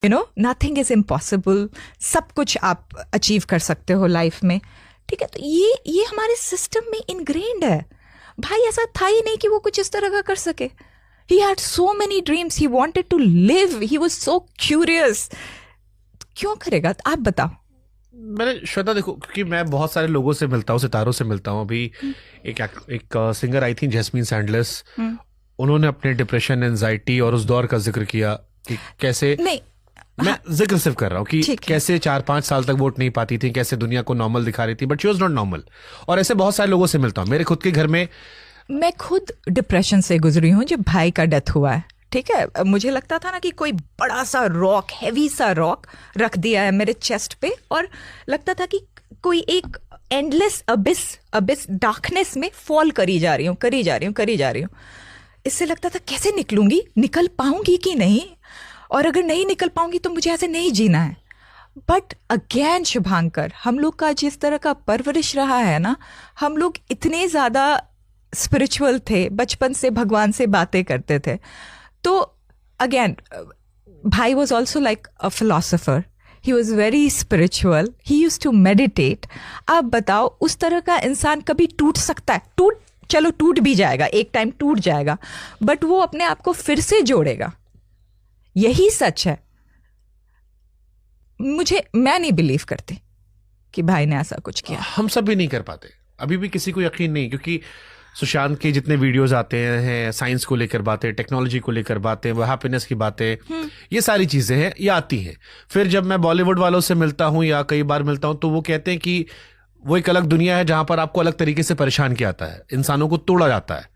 You know nothing is impossible, सब कुछ आप अचीव कर सकते हो लाइफ में, ठीक है। तो ये हमारे सिस्टम में इनग्रेन्ड है। भाई ऐसा था ही नहीं कि वो कुछ इस तरह का कर सके। He had so many dreams, he wanted to live, he was so curious. क्यों करेगा? आप बताओ। मैंने श्वेता देखो, क्योंकि मैं बहुत सारे लोगों से मिलता हूँ, सितारों से मिलता हूँ। अभी एक सिंगर आई थी जैस्मीन सैंडलर्स, उन्होंने अपने डिप्रेशन, एंजाइटी और उस दौर का जिक्र किया कि कैसे, नहीं मैं जिक्र सिर्फ कर रहा हूँ कि कैसे 4-5 साल तक वोट नहीं पाती थी, कैसे दुनिया को नॉर्मल दिखा रही थी, but she was not normal. और ऐसे बहुत सारे लोगों से मिलता हूँ। मेरे खुद के घर में, मैं खुद डिप्रेशन से गुजरी हूँ जब भाई का डेथ हुआ है, ठीक है। मुझे लगता था ना कि कोई बड़ा सा रॉक, हैवी सा रॉक रख दिया है मेरे चेस्ट पे, और लगता था कि कोई एक एंडलेस अबिस डार्कनेस में फॉल करी जा रही हूँ। इससे लगता था कैसे निकलूंगी, निकल पाऊंगी कि नहीं, और अगर नहीं निकल पाऊंगी तो मुझे ऐसे नहीं जीना है। बट अगेन शुभांकर, हम लोग का जिस तरह का परवरिश रहा है ना, हम लोग इतने ज़्यादा स्पिरिचुअल थे, बचपन से भगवान से बातें करते थे। तो अगेन भाई was also like a philosopher, he was very spiritual, he use to meditate. आप बताओ, उस तरह का इंसान कभी टूट सकता है? चलो टूट भी जाएगा, एक टाइम टूट जाएगा, बट वो अपने आप को फिर से जोड़ेगा। यही सच है। मैं नहीं बिलीव करती कि भाई ने ऐसा कुछ किया। हम सब भी नहीं कर पाते, अभी भी किसी को यकीन नहीं, क्योंकि सुशांत के जितने वीडियोस आते हैं, साइंस को लेकर बातें, टेक्नोलॉजी को लेकर बातें, वो हैप्पीनेस की बातें, ये सारी चीजें हैं, ये आती हैं। फिर जब मैं बॉलीवुड वालों से मिलता हूं या कई बार मिलता हूं, तो वो कहते हैं कि वो एक अलग दुनिया है जहां पर आपको अलग तरीके से परेशान किया जाता है, इंसानों को तोड़ा जाता है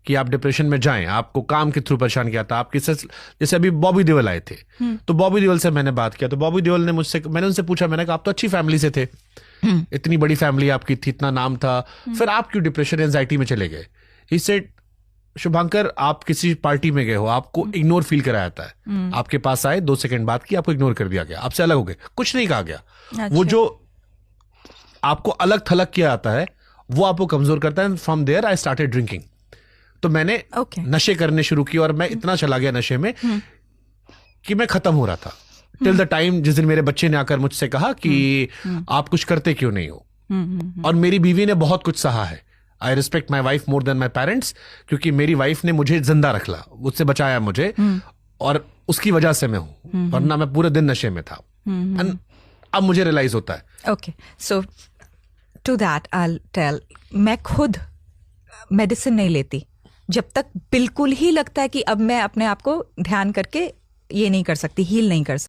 कि आप डिप्रेशन में जाएं, आपको काम के थ्रू परेशान किया था। आप किससे, जैसे अभी बॉबी देओल आए थे, तो बॉबी देओल से मैंने बात किया, तो बॉबी देओल ने मैंने उनसे पूछा, मैंने कहा आप तो अच्छी फैमिली से थे, इतनी बड़ी फैमिली आपकी थी, इतना नाम था, फिर आप क्यों डिप्रेशन, एंजाइटी में चले गए? ही सेड, शुभांकर, आप किसी पार्टी में गए हो, आपको इग्नोर फील कराया जाता है, आपके पास आए, 2 सेकंड बात की, आपको इग्नोर कर दिया गया, आपसे अलग हो गए, कुछ नहीं कहा गया। अच्छा। वो जो आपको अलग थलग किया जाता है, वो आपको कमजोर करता है। From there I started drinking. तो मैंने नशे करने शुरू किए, और मैं इतना चला गया नशे में कि मैं खत्म हो रहा था, टिल द टाइम जिस दिन मेरे बच्चे ने आकर मुझसे कहा कि आप कुछ करते क्यों नहीं हो। और मेरी बीवी ने बहुत कुछ सहा है। I respect my wife more than my parents, क्योंकि मेरी वाइफ ने मुझे जिंदा रखला, उससे बचाया मुझे, और उसकी वजह से मैं हूं, वरना मैं पूरे दिन नशे में था। एंड अब मुझे रियलाइज होता है। Okay, so to that I tell, मैं खुद मेडिसिन नहीं लेती जब तक बिल्कुल ही लगता है कि अब मैं अपने आप को ध्यान करके ये नहीं कर सकती, हील नहीं कर सकती।